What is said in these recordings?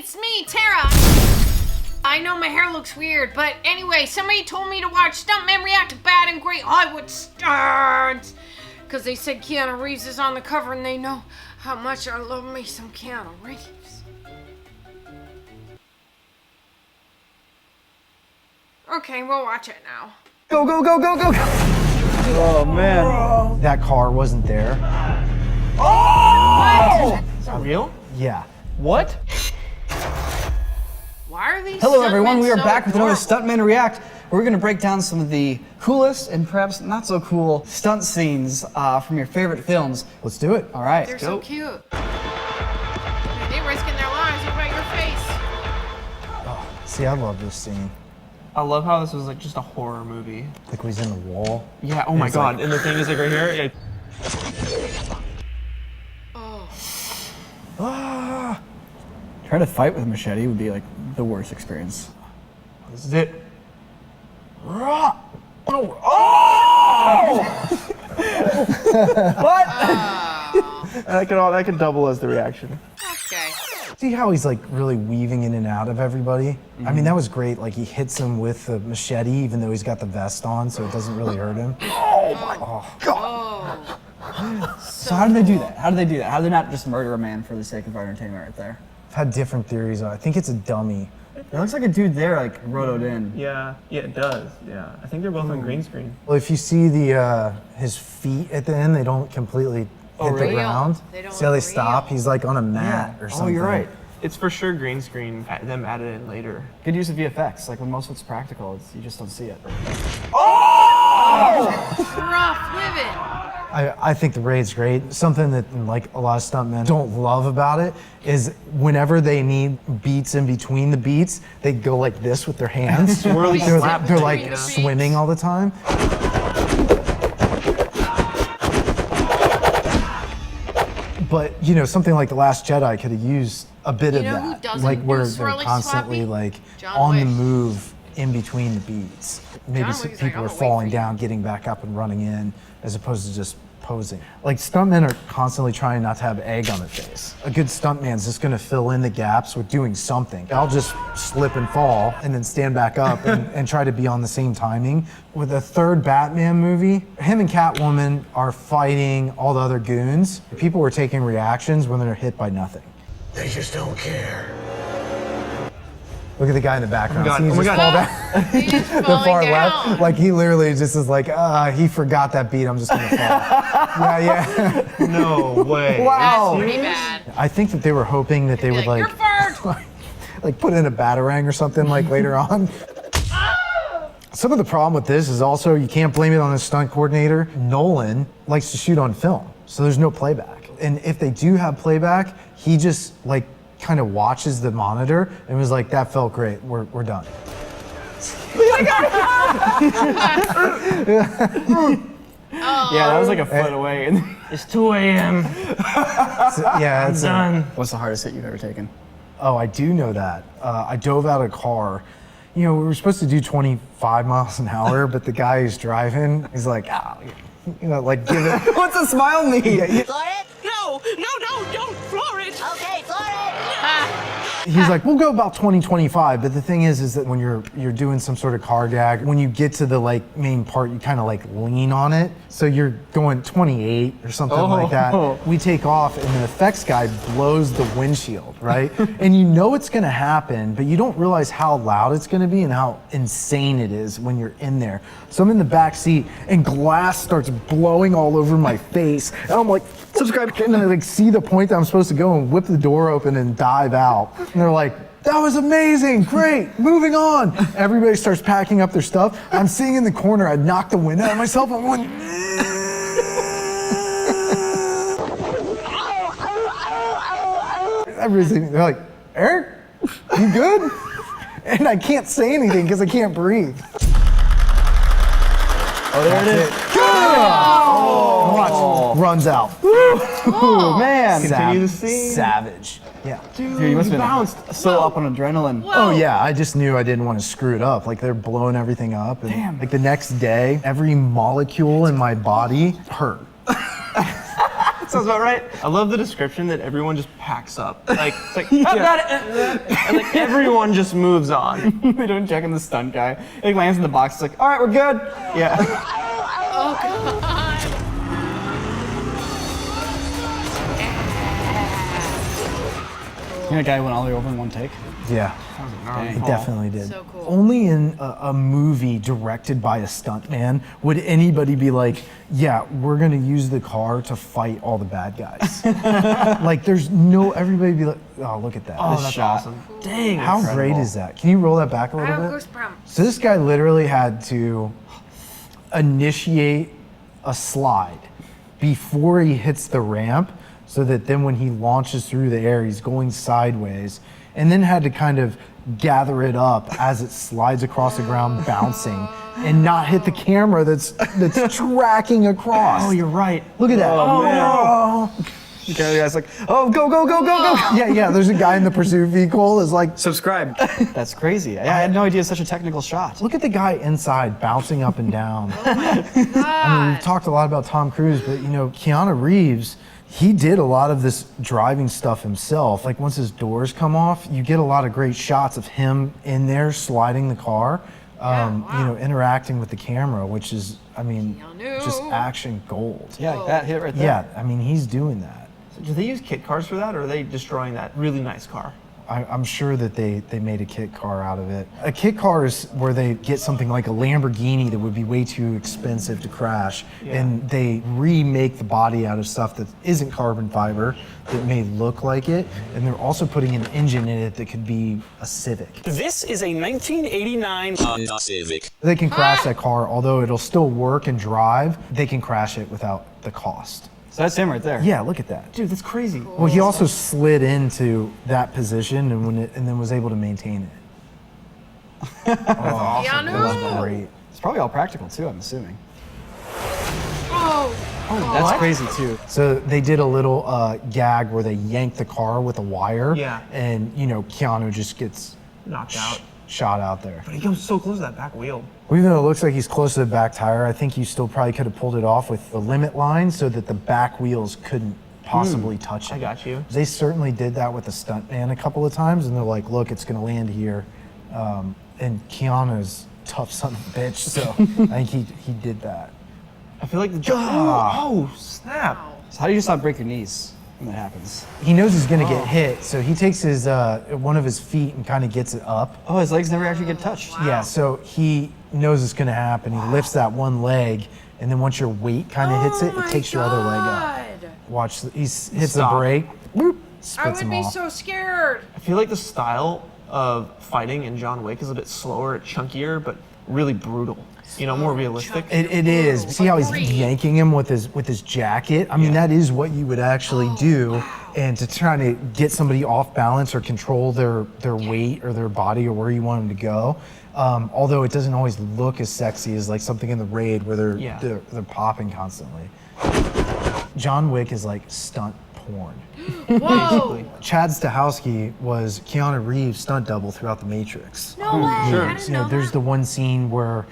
it's me, Tara. I know my hair looks weird, but anyway, somebody told me to watch Stuntmen React to Bad and Great Hollywood Stunts. Because they said Keanu Reeves is on the cover and they know how much I love me some Keanu Reeves. Okay, we'll watch it now. Go, go, go, go, go, go! Oh, man. That car wasn't there. Oh! Is that real? Yeah. What? Why are these Hello everyone, stuntmen we are so back with another adorable? Stuntman React. We're going to break down some of the coolest and perhaps not so cool stunt scenes from your favorite films. Let's do it. All right. They're so cute. They're risking their lives. Look at your face. See, I love this scene. I love how this was like just a horror movie. Like he's in the wall. Yeah, oh my god. And the thing is like right here. Yeah. Ah! Trying to fight with a machete would be like the worst experience. This is it. Oh! What? That could double as the reaction. Okay. See how he's like really weaving in and out of everybody? I mean, that was great. Like he hits him with the machete, even though he's got the vest on, so it doesn't really hurt him. So how do they do that? How do they do that? How do they not just murder a man for the sake of our entertainment right there? I've had different theories. I think it's a dummy. It looks like a dude there like rotoed in. Yeah, it does. Yeah, I think they're both on green screen. Well, if you see the his feet at the end, they don't completely hit really? the ground. They don't See how they look stop? real. He's like on a mat or something. Oh, you're right. It's for sure green screen. Them added in later. Good use of VFX. Like when most of it's practical, you just don't see it. Rough living. I think the Raid's great. Something that like a lot of stuntmen don't love about it is whenever they need beats in between the beats, they go like this with their hands. Swirly they're slap they're thing, like you know? swimming all the time. But you know, something like The Last Jedi could have used a bit You of know who that, doesn't like where do they're swirly constantly slappy? like John on the Wick. move in between the beats. Maybe John some Wick's like, people "I'm are gonna wait falling for you." down, getting back up and running in, as opposed to just posing. Like stuntmen are constantly trying not to have egg on their face. A good stuntman's just gonna fill in the gaps with doing something. I'll just slip and fall and then stand back up and try to be on the same timing. With the third Batman movie, him and Catwoman are fighting all the other goons. People were taking reactions when they're hit by nothing. They just don't care. Look at the guy in the background. God. See, he's Oh my just God. fall down. He's just The falling far down. left, like he literally just is like, he forgot that beat. I'm just gonna fall. Yeah. No way. That's pretty bad. I think that they were hoping that they Be would like, like, "You're fired." like put in a batarang or something like later on. Some of the problem with this is also you can't blame it on the stunt coordinator. Nolan likes to shoot on film, so there's no playback. And if they do have playback, he just like kind of watches the monitor and was like, "That felt great. We're done." Yeah, that was like a foot away. It's 2 a.m. Yeah, it's Done. What's the hardest hit you've ever taken? Oh, I do know that. I dove out of a car. You know, we were supposed to do 25 miles an hour, but the guy who's driving is like, you know, like give it. What's a smile mean? Floor it? No, don't floor it. Okay, floor it. He's like, we'll go about 20, 25. But the thing is that when you're doing some sort of car gag, when you get to the like main part, you kind of like lean on it. So you're going 28 or something like that. We take off and the effects guy blows the windshield, right? And you know it's gonna happen, but you don't realize how loud it's gonna be and how insane it is when you're in there. So I'm in the back seat and glass starts blowing all over my face. And I'm like, subscribe, and I like see the point that I'm supposed to go and whip the door open and dive out. And they're like, that was amazing, great, moving on. Everybody starts packing up their stuff. I'm sitting in the corner, I knocked the wind out of myself, I'm going, everything. They're like, Eric, you good? And I can't say anything because I can't breathe. Oh, there it is. Watch, runs out. Oh, man. Continue the scene. Savage. Yeah. Dude, you must have been bounced. so up on adrenaline. Oh yeah, I just knew I didn't want to screw it up. Like they're blowing everything up. And Damn. like the next day, every molecule in my body hurt. It's sounds about right. I love the description that everyone just packs up. Like, it's like, "I've got it." And like everyone just moves on. They don't check in the stunt guy. He like lands in the box. It's like, all right, we're good. Yeah. Oh god. You know, the guy went all the way over in one take. Yeah. He definitely did. So cool. Only in a movie directed by a stuntman would anybody be like, yeah, we're gonna use the car to fight all the bad guys. Like, there's no, everybody be like, oh, look at that. Oh, This that's shot. awesome. Dang. How incredible. great is that? Can you roll that back a I little have bit? goosebumps. So this guy literally had to initiate a slide before he hits the ramp, so that then when he launches through the air, he's going sideways, and then had to kind of gather it up as it slides across the ground, bouncing, and not hit the camera that's tracking across. Oh, you're right. Look at that. Oh, man. Oh. The guy's like, oh, go, go, go, go, go. Yeah, there's a guy in the pursuit vehicle is like, Subscribe. That's crazy. I had no idea it's such a technical shot. look at the guy inside bouncing up and down. I mean, we've talked a lot about Tom Cruise, but you know, Keanu Reeves, he did a lot of this driving stuff himself. Like once his doors come off, you get a lot of great shots of him in there sliding the car, you know, interacting with the camera, which is, I mean, Keanu. just action gold. Yeah, like that hit right there. Yeah, I mean, he's doing that. So do they use kit cars for that, or are they destroying that really nice car? I'm sure that they made a kit car out of it. A kit car is where they get something like a Lamborghini that would be way too expensive to crash, and they remake the body out of stuff that isn't carbon fiber, that may look like it, and they're also putting an engine in it that could be a Civic. This is a 1989 Honda Civic. They can crash that car, although it'll still work and drive, they can crash it without the cost. So that's him right there. Yeah, look at that. Dude, that's crazy. Well, he also slid into that position and then was able to maintain it. Keanu. That was great. It's probably all practical too, I'm assuming. Oh. That's crazy too. So they did a little gag where they yanked the car with a wire. Yeah. And, you know, Keanu just gets Knocked out. shot out there. But he comes so close to that back wheel. Well, even though it looks like he's close to the back tire, I think you still probably could have pulled it off with the limit line so that the back wheels couldn't possibly touch it. I got you. They certainly did that with the stuntman a couple of times, and they're like, look, it's going to land here. And Keanu's tough son of a bitch, so I think he did that. I feel like the jump. Oh, snap. So how do you just not break your knees when that happens? He knows he's going to get hit, so he takes his one of his feet and kind of gets it up. Oh, his legs never actually get touched. Yeah, so he knows it's going to happen. He lifts that one leg, and then once your weight kind of hits it, it takes your other leg up. Watch, he hits the Stop. brake, whoop, I spits would him be off. so scared. I feel like the style of fighting in John Wick is a bit slower, chunkier, but really brutal. You know, more realistic. It is. See how he's Agreed. yanking him with his jacket? I mean, that is what you would actually do. And to try to get somebody off balance or control their weight or their body or where you want them to go. Although it doesn't always look as sexy as like something in the Raid where they're popping constantly. John Wick is like stunt porn. Whoa. Chad Stahelski was Keanu Reeves' stunt double throughout The Matrix. No way. I didn't You know, know there's that. the one scene where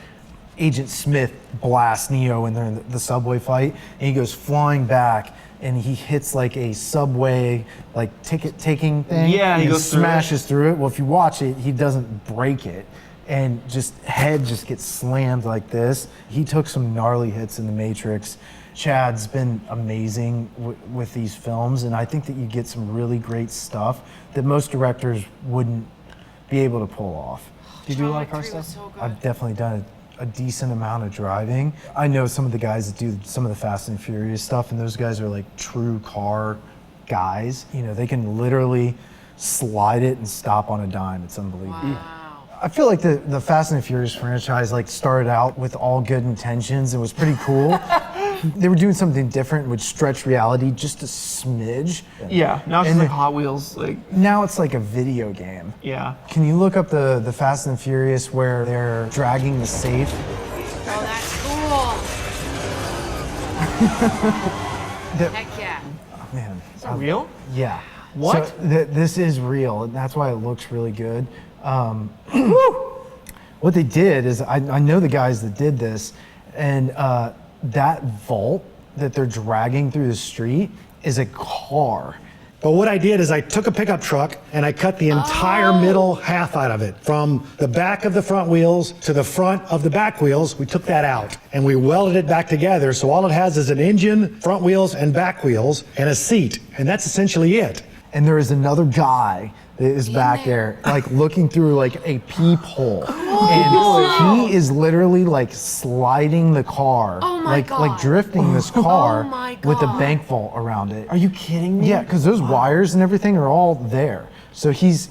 Agent Smith blasts Neo and they're in the subway fight, and he goes flying back, and he hits like a subway like ticket taking thing. Yeah, he and goes through it. smashes through it. Well, if you watch it, he doesn't break it, and just head just gets slammed like this. He took some gnarly hits in The Matrix. Chad's been amazing with these films, and I think that you get some really great stuff that most directors wouldn't be able to pull off. Do you do a lot of John car Wick 3 was stuff? so good. I've definitely done a decent amount of driving. I know some of the guys that do some of the Fast and Furious stuff, and those guys are like true car guys. You know, they can literally slide it and stop on a dime. It's unbelievable. Wow. I feel like the Fast and Furious franchise like started out with all good intentions. It was pretty cool. They were doing something different, which stretched reality just a smidge. Yeah, now it's just And like Hot Wheels. Like, Now it's like a video game. yeah. Can you look up the Fast and Furious where they're dragging the safe? Oh, that's cool. Heck yeah. Man, Is that real? yeah. What? So this is real, and that's why it looks really good. What they did is, I know the guys that did this, and that vault that they're dragging through the street is a car. But what I did is I took a pickup truck and I cut the entire middle half out of it. From the back of the front wheels to the front of the back wheels, we took that out and we welded it back together. So all it has is an engine, front wheels, and back wheels, and a seat. And that's essentially it. And there is another guy that is back there, like looking through like a peephole. And he is literally like sliding the car, like drifting this car with a bank vault around it. Are you kidding me? Yeah, because those wires and everything are all there. So he's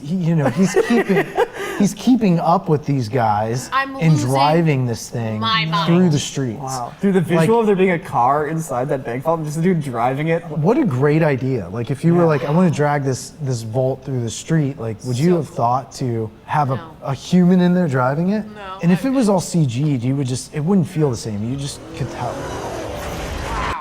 keeping up with these guys I'm and losing driving this thing my mind. through the streets. Wow. Dude, the visual of there being a car inside that bank vault, and just a dude driving it. What a great idea. Like if you were like, I want to drag this vault through the street, like would you have thought to have a human in there driving it? No. And if it was all CG'd, it wouldn't feel the same. You just could tell.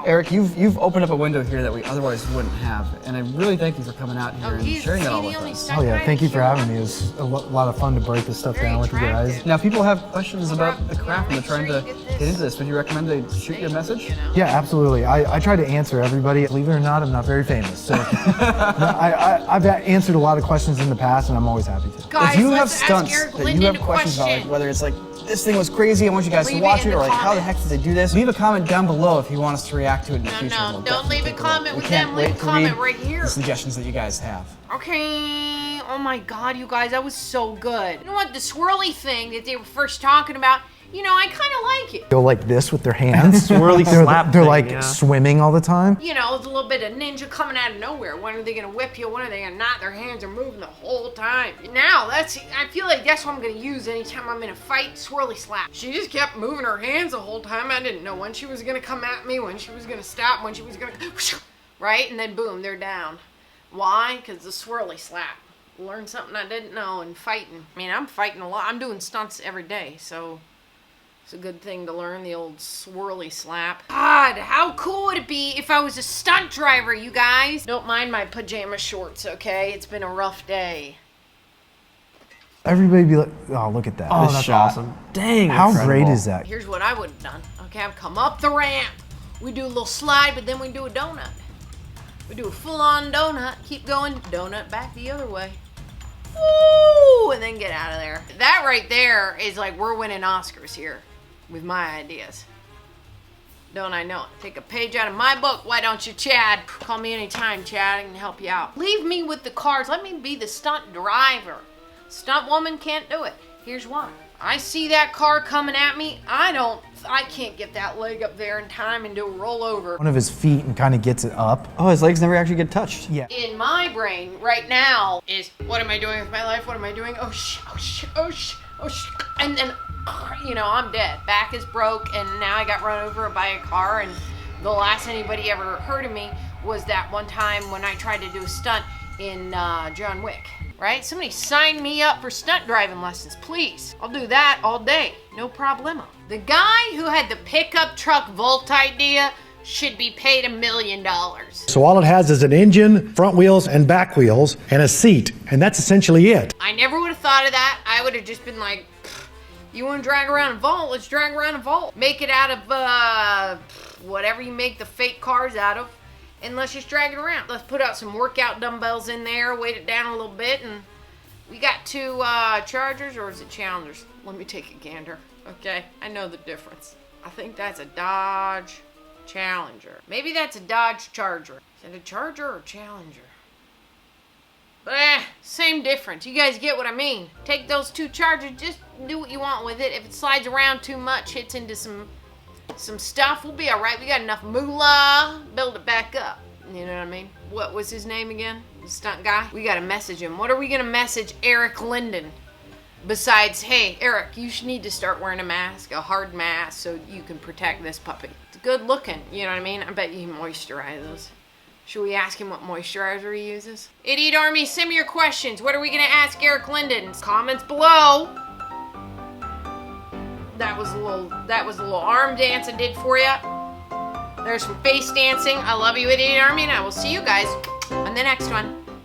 Eric, you've opened up a window here that we otherwise wouldn't have, and I really thank you for coming out here and sharing that all with us. Oh yeah, thank you for having me. It was a lot of fun to break this stuff down with you guys. Now, people have questions about the craft and they're trying to get into this. Would you recommend they shoot you a message? Yeah, absolutely. I try to answer everybody. Believe it or not, I'm not very famous. So I've answered a lot of questions in the past, and I'm always happy to. Guys, If you have let's ask stunts Eric that you Linden have a questions about, question. like whether it's like, this thing was crazy, I want you guys to Leave watch it in it, or the like, how the heck comments. did they do this? Leave a comment down below if you want us to react to it in the future. No, We'll don't leave a definitely take comment look. with We can't them. Leave a wait to comment read right here. the suggestions that you guys have. Okay. Oh my God, you guys, that was so good. You know what? The swirly thing that they were first talking about, I kind of like it. Go like this with their hands. Swirly slap They're thing, like yeah. swimming all the time. It's a little bit of ninja coming out of nowhere. When are they gonna whip you? When are they gonna not? Their hands are moving the whole time. Now, I feel like that's what I'm gonna use anytime I'm in a fight, swirly slap. She just kept moving her hands the whole time. I didn't know when she was gonna come at me, when she was gonna stop, when she was gonna, right? And then boom, they're down. Why? Because the swirly slap. Learned something I didn't know in fighting. I'm fighting a lot. I'm doing stunts every day, so it's a good thing to learn the old swirly slap. God, how cool would it be if I was a stunt driver, you guys? Don't mind my pajama shorts, okay? It's been a rough day. Everybody be like, oh, look at that. Oh, This that's shot. awesome. Dang, How incredible. great is that? Here's what I would have done. Okay, I've come up the ramp. We do a little slide, but then we do a donut. We do a full-on donut. Keep going, donut back the other way. Woo! And then get out of there. That right there is like we're winning Oscars here with my ideas. Don't I know it? Take a page out of my book. Why don't you, Chad? Call me anytime, Chad. I can help you out. Leave me with the cars. Let me be the stunt driver. Stunt woman can't do it. Here's why. I see that car coming at me. I can't get that leg up there in time and do a rollover. One of his feet and kind of gets it up. Oh, his legs never actually get touched. Yeah. In my brain right now is, what am I doing with my life? What am I doing? Oh sh, oh sh, oh sh, oh sh. And then, I'm dead. Back is broke, and now I got run over by a car, and the last anybody ever heard of me was that one time when I tried to do a stunt in John Wick. Right? Somebody sign me up for stunt driving lessons, please. I'll do that all day. No problemo. The guy who had the pickup truck Volt idea should be paid $1 million. So all it has is an engine, front wheels, and back wheels, and a seat. And that's essentially it. I never would have thought of that. I would have just been like, you want to drag around a Volt? Let's drag around a Volt. Make it out of whatever you make the fake cars out of. And let's just drag it around. Let's put out some workout dumbbells in there, weight it down a little bit, and we got two Chargers, or is it Challengers? Let me take a gander. Okay, I know the difference. I think that's a Dodge Challenger. Maybe that's a Dodge Charger. Is it a Charger or Challenger? But same difference. You guys get what I mean. Take those two Chargers, just do what you want with it. If it slides around too much, hits into some stuff, we'll be all right. We got enough moolah, build it back up. You know what I mean? What was his name again? The stunt guy? We got to message him. What are we going to message Eric Linden? Besides, hey, Eric, you should need to start wearing a mask, a hard mask, so you can protect this puppy. It's good looking, you know what I mean? I bet you can moisturize those. Should we ask him what moisturizer he uses? Idiot Army, send me your questions. What are we going to ask Eric Linden? Comments below. That was a little arm dance I did for you. There's some face dancing. I love you, Idiot Army, and I will see you guys on the next one.